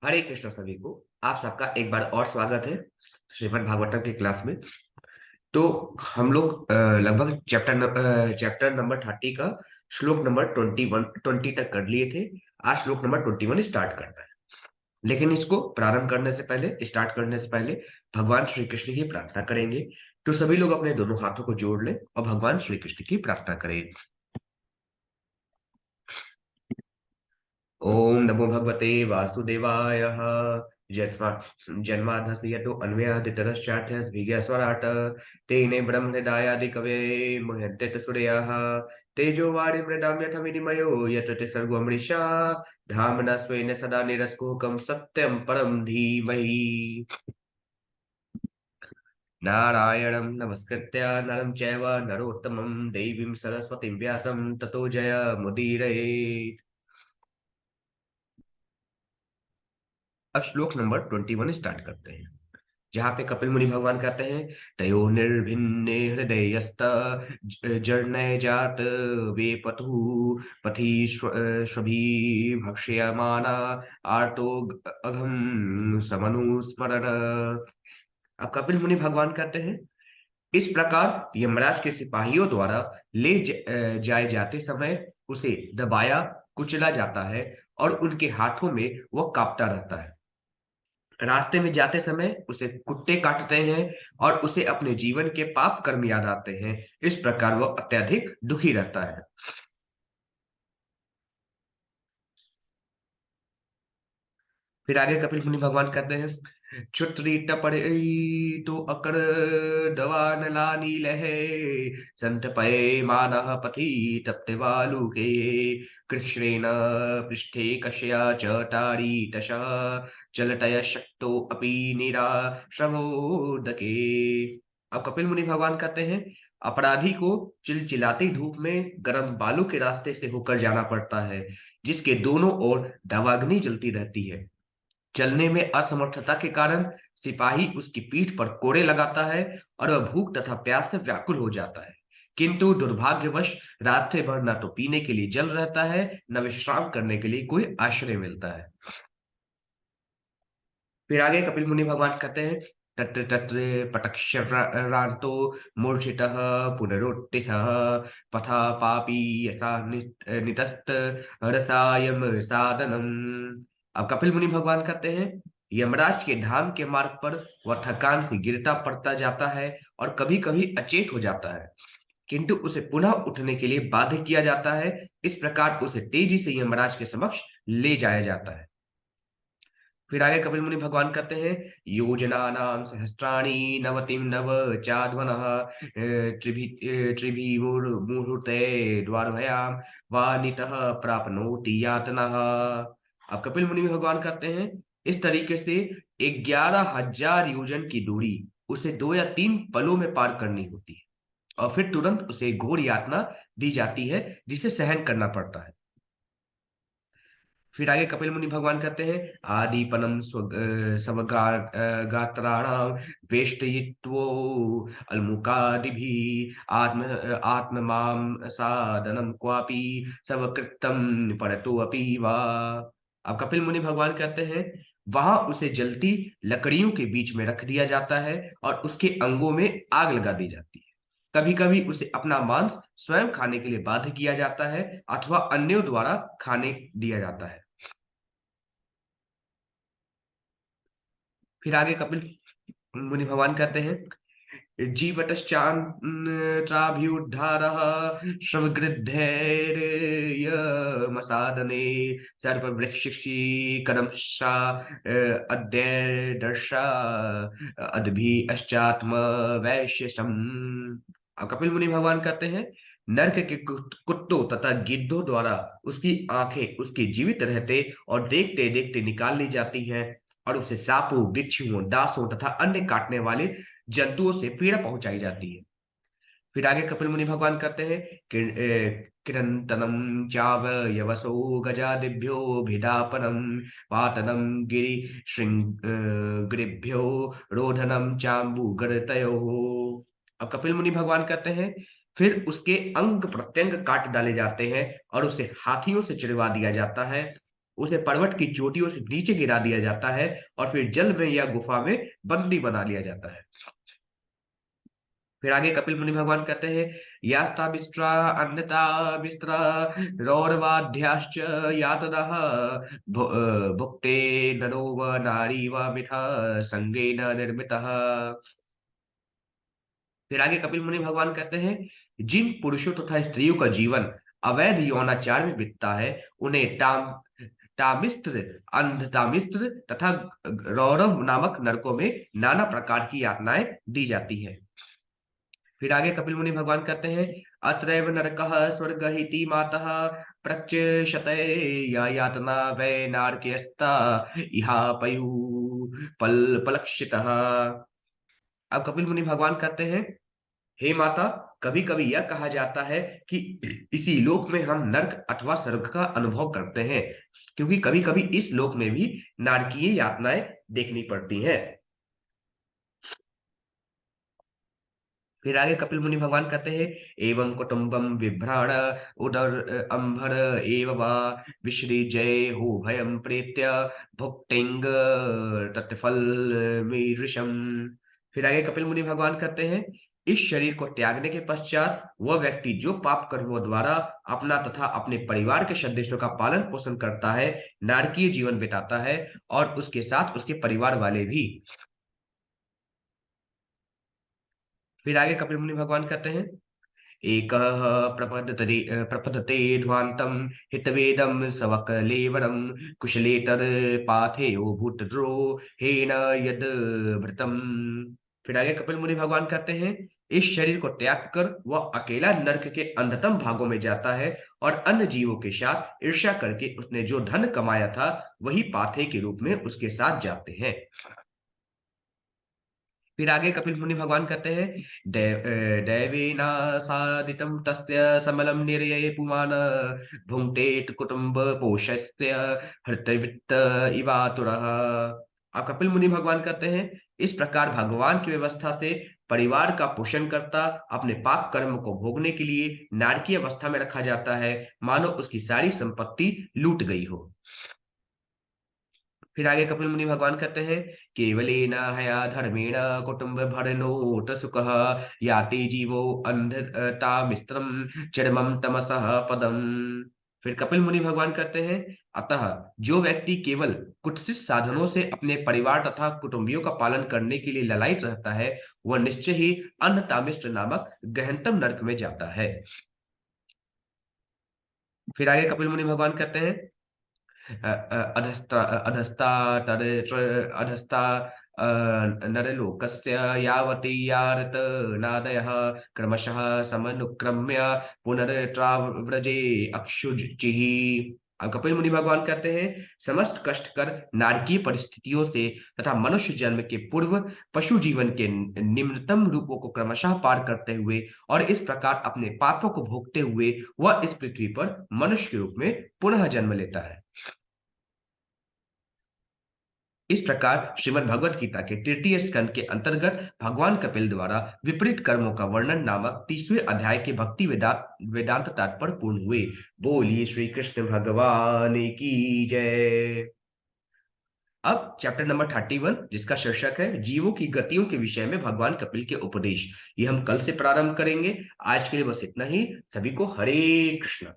हरे कृष्ण सभी को। आप सबका एक बार और स्वागत है श्रीमद् भागवतम की क्लास में। तो हम लोग लगभग चैप्टर नंबर 30 का श्लोक नंबर 20 तक कर लिए थे। आज श्लोक नंबर 21 स्टार्ट करना है। लेकिन इसको प्रारंभ करने से पहले, स्टार्ट करने से पहले भगवान श्री कृष्ण की प्रार्थना करेंगे। तो सभी लोग अपने दोनों हाथों को जोड़ लें और भगवान श्री कृष्ण की प्रार्थना करें। ओम नमो भगवते वासुदेवाय। जन्मा जन्माधस्य यतो अन्वयादितरश्चार्थस्भिज्ञस्वराट् तेने ब्रह्महृदायादिकवे मुह्यन्ते सूरयः तेजो वारिमृदां यथा विनिमयो यत्र सर्वमृषा धाम्ना स्वेन सदा निरस्कुहकं सत्यं परं धीमहि। नारायणं नमस्कृत्य नरं चैव नरोत्तमं देवीं सरस्वतीं व्यासं ततो जयमुदीरयेत्। अब श्लोक नंबर 21 स्टार्ट करते हैं, जहाँ पे कपिल मुनि भगवान कहते हैं तयो निर्भिन्ने हृदयस्त जर्नय जात वे पथि स्वभी भक्ष्यमाना आर्तो अघम समनुस्मरण। अब कपिल मुनि भगवान कहते हैं इस प्रकार यमराज के सिपाहियों द्वारा जाए जाते समय उसे दबाया कुचला जाता है और उनके हाथों में वह कांपता रहता है। रास्ते में जाते समय उसे कुत्ते काटते हैं और उसे अपने जीवन के पाप कर्म याद आते हैं। इस प्रकार वह अत्यधिक दुखी रहता है। फिर आगे कपिल मुनि भगवान कहते हैं छुत्री टपड़े तो अकड़ दवा नलानी लहे संत पये मानः पथि तप्ते वालु के कृष्णेन पृष्ठे कषया च तारी दशा चलतय शक्तो अपि निरा श्रमोदके। अब कपिल मुनि भगवान कहते हैं अपराधी को चिलचिलाती धूप में गर्म बालू के रास्ते से होकर जाना पड़ता है, जिसके दोनों ओर दावाग्नि जलती रहती है। चलने में असमर्थता के कारण सिपाही उसकी पीठ पर कोड़े लगाता है और वह भूख तथा प्यास से व्याकुल हो जाता है। किंतु दुर्भाग्यवश रास्ते भर न तो पीने के लिए जल रहता है, न विश्राम करने के लिए कोई आश्रय मिलता है। फिर आगे कपिल मुनि भगवान कहते हैं तत्र तत्र पटक्षरान्तो मूर्छितः पुनरुत्थितः पथा पापी यथा नितस्त रसायम साधनम। अब कपिल मुनि भगवान कहते हैं यमराज के धाम के मार्ग पर वह थकान से गिरता पड़ता जाता है और कभी कभी अचेत हो जाता है, किंतु उसे पुनः उठने के लिए बाध्य किया जाता है। इस प्रकार उसे तेजी से यमराज के समक्ष ले जाया जाता है। फिर आगे कपिल मुनि भगवान कहते हैं योजना नाम सहस्राणी नवतिम नव चाध्वनः त्रिभिर्मुहूर्ते द्वारभयाम वानितः प्राप्नोति यातनः। अब कपिल मुनि भगवान कहते हैं इस तरीके से 11,000 योजन की दूरी उसे 2 या 3 पलों में पार करनी होती है और फिर तुरंत उसे घोर यातना दी जाती है, जिसे सहन करना पड़ता है। फिर आगे कपिल मुनि भगवान कहते हैं आदिपनम स्वगात्राणाम वेष्टयित्वो अलमुकादिभि आत्म आत्म माम साधनम क्वापि स्वकृतम परतो अपि वा। अब कपिल मुनि भगवान कहते हैं वहां उसे जलती लकड़ियों के बीच में रख दिया जाता है और उसके अंगों में आग लगा दी जाती है। कभी कभी उसे अपना मांस स्वयं खाने के लिए बाध्य किया जाता है अथवा अन्यों द्वारा खाने दिया जाता है। फिर आगे कपिल मुनि भगवान कहते हैं जीवतश्चान्त्राभ्युद्धारः श्रमगृद्धैर्यमसाधने सर्ववृक्षिषि कदम्शा अद्य दर्शा अद्भि अश्चात्म वैश्यसम। अब कपिल मुनि भगवान कहते हैं नरक के कुत्तों तथा गिद्धों द्वारा उसकी आंखें उसके जीवित रहते और देखते देखते निकाल ली जाती हैं और उसे सांपों, बिच्छुओं, डांसों तथा अन्य काटने वाले जंतुओं से पीड़ा पहुंचाई जाती है। फिर आगे कपिल मुनि भगवान कहते हैं किरंतनम चाव यवसो गजादिभ्यो भिदापनम पातनम गिरि गिरिभ्यो रोधनम चाम्बु गरतयो। अब कपिल मुनि भगवान कहते हैं फिर उसके अंग प्रत्यंग काट डाले जाते हैं और उसे हाथियों से चिरवा दिया जाता है उसे पर्वत की चोटियों से नीचे गिरा दिया जाता है और फिर जल में या गुफा में बंदी बना लिया जाता है। फिर आगे कपिल मुनि भगवान कहते हैं, यास्ता बिस्ट्रा अन्यता बिस्त्रा रौरवाध्याश्च यातनः भुक्ते नरो व नारी व मिथा संगेन निर्मितः। फिर आगे कपिल मुनि भगवान कहते हैं, जिन पुरुषों तथा स्त्रियों का जीवन अवैध यौनाचार में बीतता है उन्हें तामिस्त्र, अंधतामिस्त्र तथा रौरव नामक नरकों में नाना प्रकार की यातनाएं दी जाती है। फिर आगे कपिल मुनि भगवान कहते हैं, अत्रैव नरकः स्वर्गहिति मातः प्रच्यशते या यातना वै नारकेस्ता इहा पयु पलक्षितः। अब कपिल मुनि भगवान कहते हैं, हे माता, कभी कभी यह कहा जाता है कि इसी लोक में हम नर्क अथवा स्वर्ग का अनुभव करते हैं, क्योंकि कभी कभी इस लोक में भी नारकीय यातनाएं देखनी पड़ती हैं। फिर आगे कपिल मुनि भगवान कहते हैं, एवं कुटुंबम बिभ्राण उदर अंबर एव वा विसृजय हो भयम प्रेत्य भुक्तिंग तत्फल मीदृशम। फिर आगे कपिल मुनि भगवान कहते हैं, इस शरीर को त्यागने के पश्चात वह व्यक्ति जो पाप कर्मों द्वारा अपना तथा अपने परिवार के सदस्यों का पालन पोषण करता है, नारकीय जीवन बिताता है और उसके साथ उसके परिवार वाले भी। फिर आगे कपिल मुनि भगवान कहते हैं, एक प्रपदते ध्वान्तम हितवेदम सवकलेवरम कुशलेतर पाथेयो भूतद्रोहेण यद भृतम। फिर आगे कपिल मुनि भगवान कहते हैं, इस शरीर को त्याग कर वह अकेला नरक के अंधतम भागों में जाता है और अन्य जीवों के साथ ईर्ष्या करके उसने जो धन कमाया था वही पाथे के रूप में उसके साथ जाते हैं। फिर आगे कपिल मुनि भगवान कहते हैं, दैवेना सादितं तस्य समलं निर्यये पुमान भुङ्क्ते कुटुम्ब पोषस्य हृतवित्त इवातुरः। अब कपिल मुनि भगवान कहते हैं, इस प्रकार भगवान की व्यवस्था से परिवार का पोषण करता अपने पाप कर्म को भोगने के लिए नारकीय अवस्था में रखा जाता है, मानो उसकी सारी संपत्ति लूट गई हो। फिर आगे कपिल मुनि भगवान कहते हैं, केवलेन हया धर्मेण कुटुंब भरनोत सुखः याति जीवो अंधता चरमम तमसः पदम। फिर कपिल मुनि भगवान कहते हैं, अतः जो व्यक्ति केवल कुत्सित साधनों से अपने परिवार तथा कुटुंबियों का पालन करने के लिए ललायित रहता है, वह निश्चय ही अन्नतामिष्ट नामक गहनतम नरक में जाता है। फिर आगे कपिल मुनि भगवान कहते हैं, अधस्ता नरलोकस्य यावती यारत नादयः क्रमशः समनुक्रम्य पुनर्त्राव्रजे अक्षुचिः। अब कपिल मुनि भगवान कहते हैं, समस्त कष्टकर नारकीय परिस्थितियों से तथा मनुष्य जन्म के पूर्व पशु जीवन के निम्नतम रूपों को क्रमशः पार करते हुए और इस प्रकार अपने पापों को भोगते हुए वह इस पृथ्वी पर मनुष्य के रूप में पुनः जन्म लेता है। इस प्रकार श्रीमद् भगवत गीता के तृतीय स्कंद के अंतर्गत भगवान कपिल द्वारा विपरीत कर्मों का वर्णन नामक 30वें अध्याय के भक्ति वेदांत तात्पर्य पूर्ण हुए। बोलिए श्री कृष्ण भगवान की जय। अब चैप्टर नंबर 31, जिसका शीर्षक है जीवों की गतियों के विषय में भगवान कपिल के उपदेश, ये हम कल से प्रारंभ करेंगे। आज के लिए बस इतना ही। सभी को हरे कृष्ण।